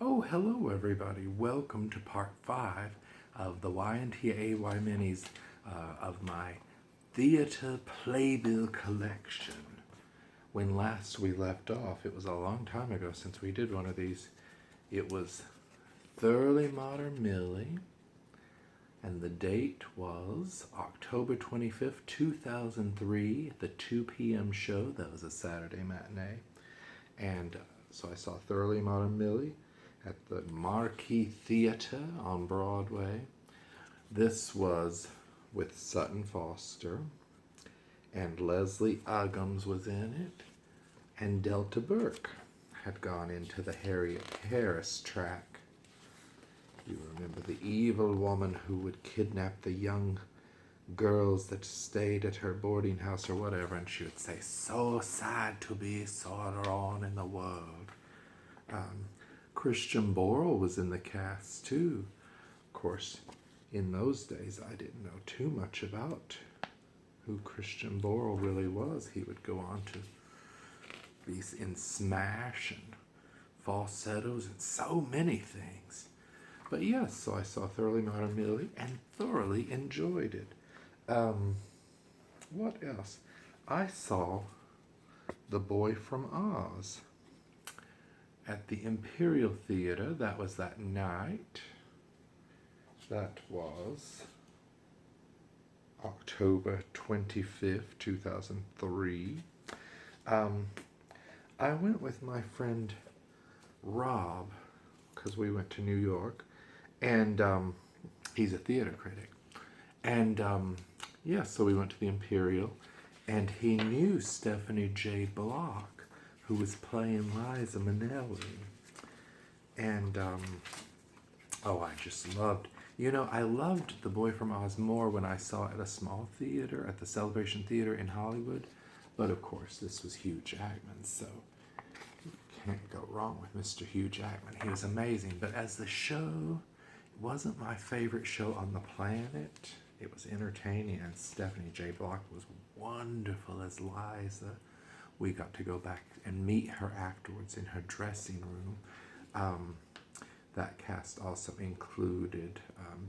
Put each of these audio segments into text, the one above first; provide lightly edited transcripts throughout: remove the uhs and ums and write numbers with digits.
Oh, hello everybody. Welcome to part 5 of the YNTAAY minis of my theater playbill collection. When last we left off, it was a long time ago since we did one of these. It was Thoroughly Modern Millie, and the date was October 25th, 2003, the 2 p.m. show. That was a Saturday matinee. And so I saw Thoroughly Modern Millie at the Marquee Theater on Broadway. This was with Sutton Foster, and Leslie Uggams was in it, and Delta Burke had gone into the Harriet Harris track. You remember the evil woman who would kidnap the young girls that stayed at her boarding house or whatever, and she would say, "So sad to be so alone in the world." Christian Borle was in the cast too. Of course, in those days I didn't know too much about who Christian Borle really was. He would go on to be in Smash and Falsettos and so many things. But yes, so I saw Thoroughly Modern Millie and thoroughly enjoyed it. What else? I saw The Boy from Oz at the Imperial Theater. That was that night. That was October 25th, 2003. I went with my friend Rob because we went to New York, and he's a theater critic. And yeah, so we went to the Imperial, and he knew Stephanie J. Block, who was playing Liza Minnelli. And I just loved, I loved The Boy from Oz more when I saw it at a small theater, at the Celebration Theater in Hollywood. But of course, this was Hugh Jackman, so you can't go wrong with Mr. Hugh Jackman. He was amazing. But as the show, it wasn't my favorite show on the planet. It was entertaining, and Stephanie J. Block was wonderful as Liza. We got to go back and meet her afterwards in her dressing room. That cast also included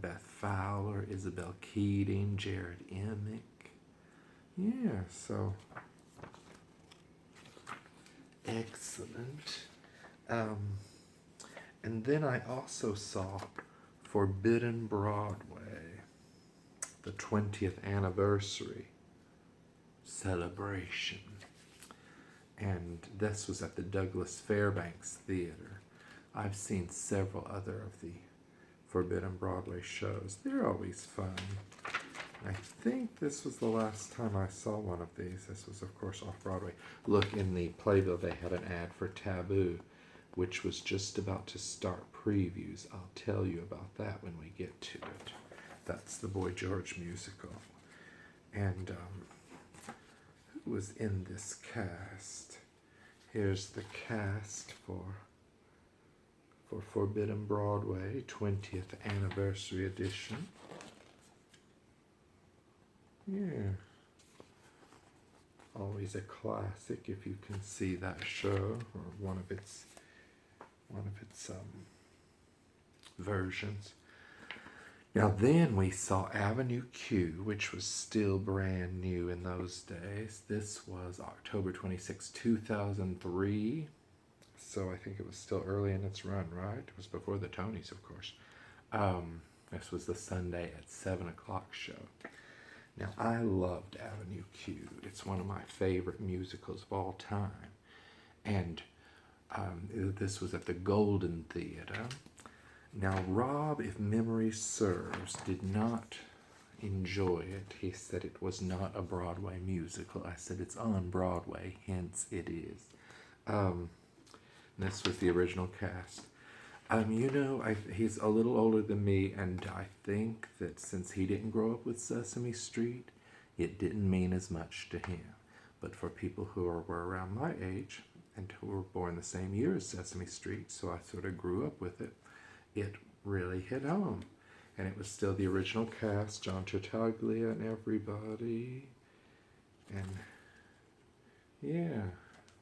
Beth Fowler, Isabel Keating, Jared Emick. Yeah, so excellent. And then I also saw Forbidden Broadway, the 20th anniversary celebration. And this was at the Douglas Fairbanks Theater. I've seen several other of the Forbidden Broadway shows. They're always fun. I think this was the last time I saw one of these. This was, of course, off-Broadway. Look, in the playbill, they had an ad for Taboo, which was just about to start previews. I'll tell you about that when we get to it. That's the Boy George musical. And who was in this cast? Here's the cast for Forbidden Broadway 20th Anniversary Edition. Yeah. Always a classic if you can see that show, or one of its versions. Now then we saw Avenue Q, which was still brand new in those days. This was October 26, 2003. So I think it was still early in its run, right? It was before the Tonys, of course. This was the Sunday at 7 o'clock show. Now, I loved Avenue Q. It's one of my favorite musicals of all time. And this was at the Golden Theater. Now, Rob, if memory serves, did not enjoy it. He said it was not a Broadway musical. I said it's on Broadway, hence it is. This was the original cast. He's a little older than me, and I think that since he didn't grow up with Sesame Street, it didn't mean as much to him. But for people who were around my age and who were born the same year as Sesame Street, so I sort of grew up with it, it really hit home. And it was still the original cast, John Tartaglia and everybody. And yeah,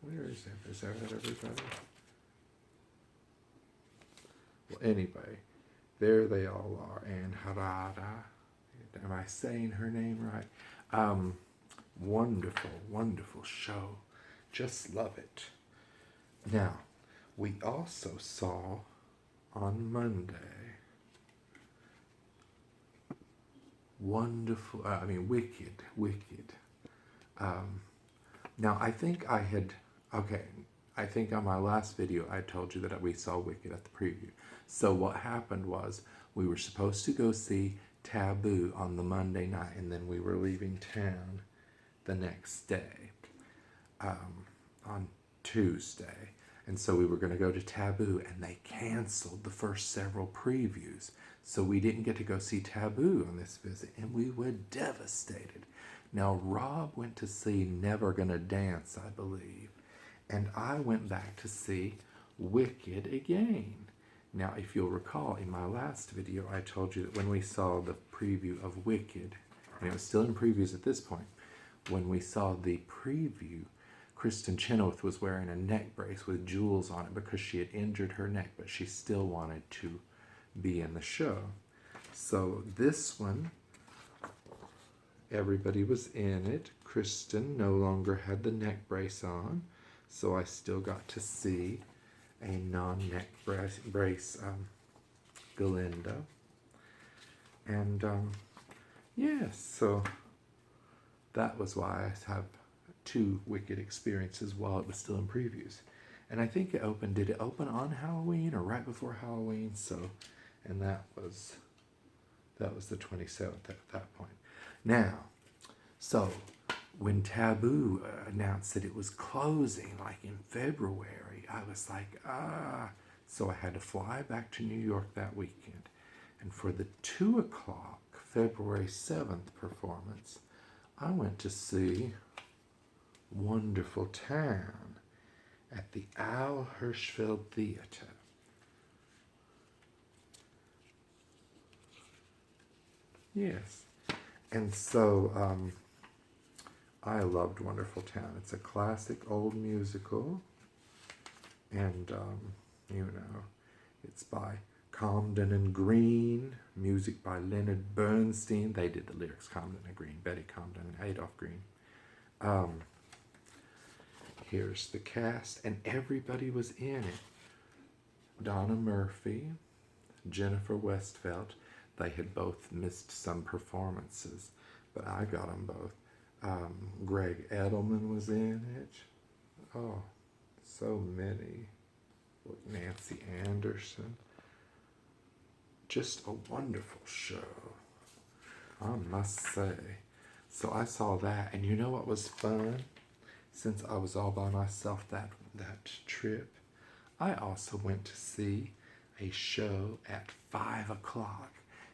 where is that? Is that everybody? Well, anyway, there they all are. And Harada, am I saying her name right? Wonderful, wonderful show. Just love it. Now, we also saw on Monday Wicked. Now, I think on my last video I told you that we saw Wicked at the preview. So what happened was we were supposed to go see Taboo on the Monday night, and then we were leaving town the next day, on Tuesday. And so we were going to go to Taboo, and they canceled the first several previews. So we didn't get to go see Taboo on this visit, and we were devastated. Now, Rob went to see Never Gonna Dance, I believe, and I went back to see Wicked again. Now, if you'll recall, in my last video, I told you that when we saw the preview of Wicked, and it was still in previews at this point, when we saw the preview, Kristen Chenoweth was wearing a neck brace with jewels on it because she had injured her neck, but she still wanted to be in the show. So this one, everybody was in it. Kristen no longer had the neck brace on, so I still got to see a non-neck brace Golda. And yes, so that was why I have two Wicked experiences while it was still in previews. And I think did it open on Halloween or right before Halloween? So, and that was the 27th at that point. Now, so when Taboo announced that it was closing, like in February, I was like, So I had to fly back to New York that weekend. And for the 2 o'clock, February 7th performance, I went to see Wonderful Town at the Al Hirschfeld Theater. Yes. And so I loved Wonderful Town. It's a classic old musical. And, it's by Comden and Green, music by Leonard Bernstein. They did the lyrics, Comden and Green, Betty Comden and Adolph Green. Here's the cast, and everybody was in it. Donna Murphy, Jennifer Westfeldt. They had both missed some performances, but I got them both. Greg Edelman was in it. Oh, so many. Nancy Anderson. Just a wonderful show, I must say. So I saw that, and you know what was fun? Since I was all by myself that trip, I also went to see a show at 5 o'clock.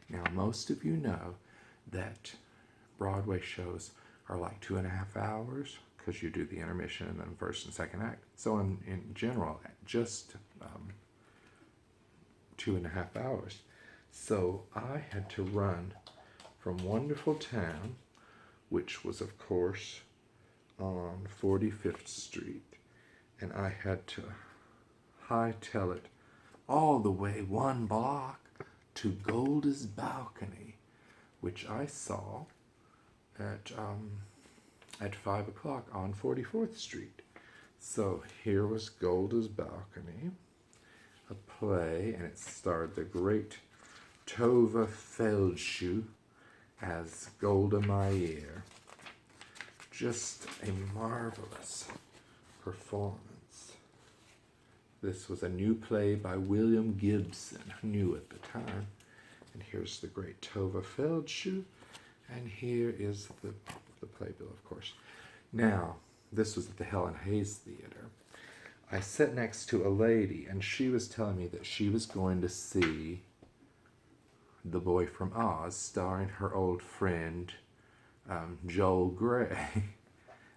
Now, most of you know that Broadway shows are like 2.5 hours because you do the intermission and then first and second act. So in general, just 2.5 hours. So I had to run from Wonderful Town, which was, of course, on 45th Street, and I had to hightail it all the way 1 block to Golda's balcony, which I saw at 5 o'clock on 44th Street. So here was Golda's balcony, a play, and it starred the great Tove Feldschuh as Golda Meir. Just a marvelous performance. This was a new play by William Gibson, new at the time. And here's the great Tove Feldschuh, and here is the playbill, of course. Now, this was at the Helen Hayes Theater. I sat next to a lady, and she was telling me that she was going to see The Boy from Oz, starring her old friend Joel Grey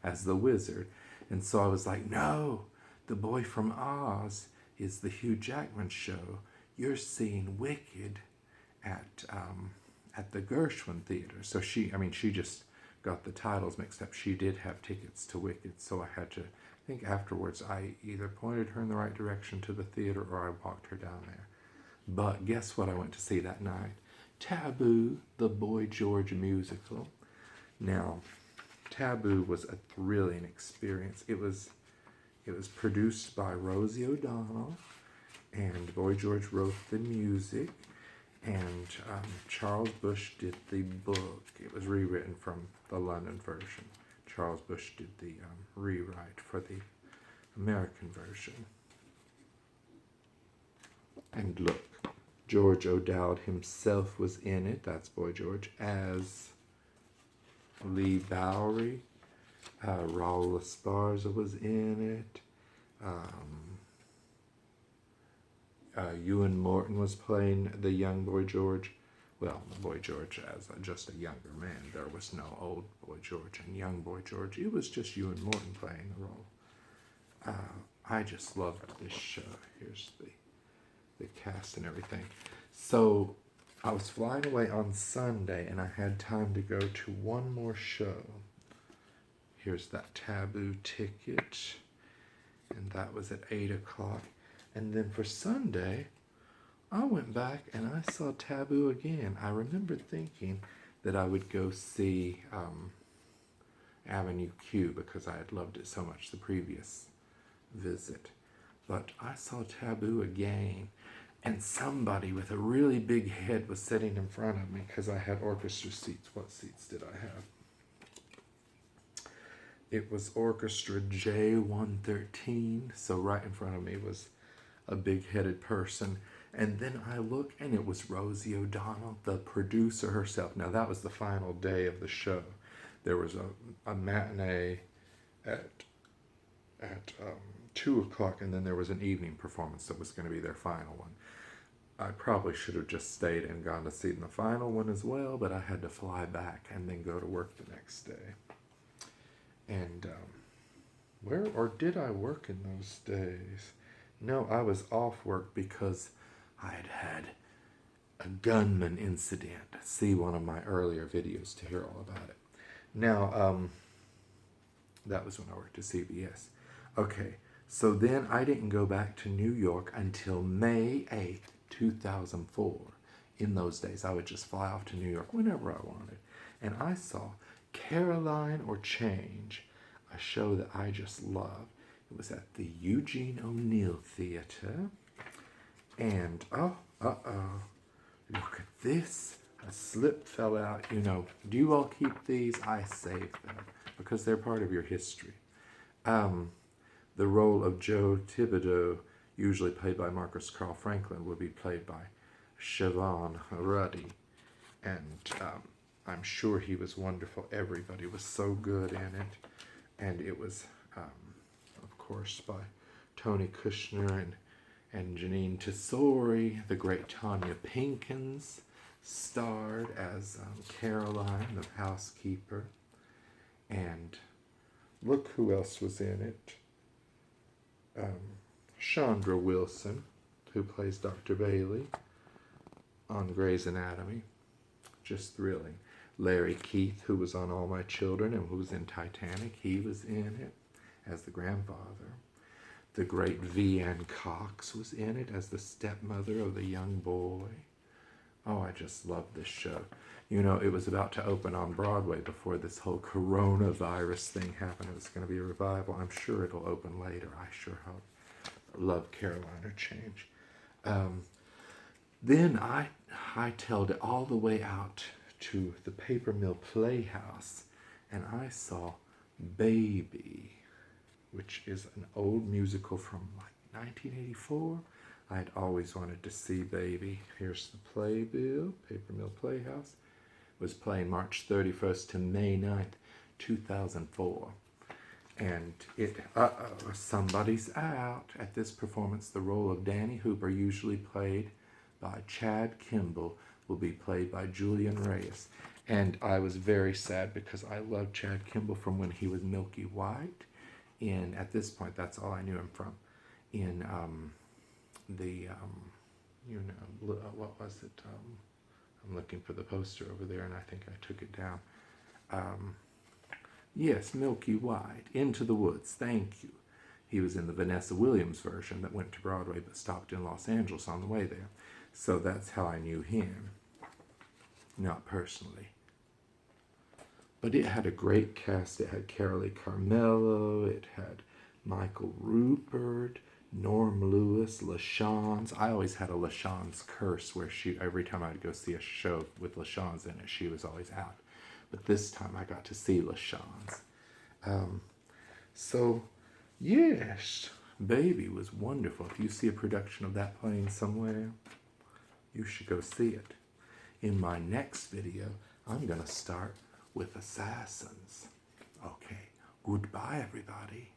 as the wizard. And so I was like, no, The Boy from Oz is the Hugh Jackman show. You're seeing Wicked at the Gershwin Theater. So she just got the titles mixed up. She did have tickets to Wicked, so I had to, I think afterwards I either pointed her in the right direction to the theater or I walked her down there. But guess what I went to see that night? Taboo, the Boy George musical. Now, Taboo was a thrilling experience. It was produced by Rosie O'Donnell, and Boy George wrote the music, and Charles Bush did the book. It was rewritten from the London version. Charles Bush did the rewrite for the American version. And look, George O'Dowd himself was in it, that's Boy George, as Lee Bowery. Raul Esparza was in it. Ewan Morton was playing the young Boy George. Well, Boy George as just a younger man. There was no old Boy George and young Boy George. It was just Ewan Morton playing the role. I just loved this show. Here's the cast and everything. So I was flying away on Sunday, and I had time to go to one more show. Here's that Taboo ticket, and that was at 8 o'clock. And then for Sunday, I went back and I saw Taboo again. I remember thinking that I would go see Avenue Q because I had loved it so much the previous visit. But I saw Taboo again, and somebody with a really big head was sitting in front of me because I had orchestra seats. What seats did I have? It was Orchestra J113, so right in front of me was a big-headed person. And then I look, and it was Rosie O'Donnell, the producer herself. Now, that was the final day of the show. There was a matinee at 2 o'clock, and then there was an evening performance that was going to be their final one. I probably should have just stayed and gone to see the final one as well, but I had to fly back and then go to work the next day. And did I work in those days? No, I was off work because I had a gunman incident. See one of my earlier videos to hear all about it. Now, that was when I worked at CBS. Okay, so then I didn't go back to New York until May 8th, 2004. In those days, I would just fly off to New York whenever I wanted. And I saw Caroline or Change, a show that I just loved. It was at the Eugene O'Neill Theater. And, look at this. A slip fell out. You know, do you all keep these? I saved them because they're part of your history. The role of Joe Thibodeau, usually played by Marcus Carl Franklin, would be played by Siobhan Ruddy. And I'm sure he was wonderful. Everybody was so good in it. And it was, of course, by Tony Kushner and Janine Tesori. The great Tanya Pinkins starred as Caroline, the housekeeper. And look who else was in it. Chandra Wilson, who plays Dr. Bailey on Grey's Anatomy. Just thrilling. Larry Keith, who was on All My Children and who was in Titanic, he was in it as the grandfather. The great V.N. Cox was in it as the stepmother of the young boy. Oh, I just love this show. You know, it was about to open on Broadway before this whole coronavirus thing happened. It was going to be a revival. I'm sure it'll open later. I sure hope. I love Caroline or Change. Then I hightailed it all the way out to the Paper Mill Playhouse, and I saw Baby, which is an old musical from like 1984. I had always wanted to see Baby. Here's the playbill. Paper Mill Playhouse. It was playing March 31st to May 9th, 2004. And somebody's out. At this performance, the role of Danny Hooper, usually played by Chad Kimball, will be played by Julian Reyes. And I was very sad because I loved Chad Kimball from when he was Milky White. At this point, that's all I knew him from. In what was it? I'm looking for the poster over there, and I think I took it down. Yes, Milky White, Into the Woods, thank you. He was in the Vanessa Williams version that went to Broadway but stopped in Los Angeles on the way there. So that's how I knew him. Not personally. But it had a great cast. It had Carolee Carmello, it had Michael Rupert, Norm Lewis, LaShawns. I always had a LaShawns curse where every time I'd go see a show with LaShawns in it, she was always out. But this time I got to see LaShawns. So, yes, Baby was wonderful. If you see a production of that playing somewhere, you should go see it. In my next video, I'm going to start with Assassins. Okay, goodbye everybody.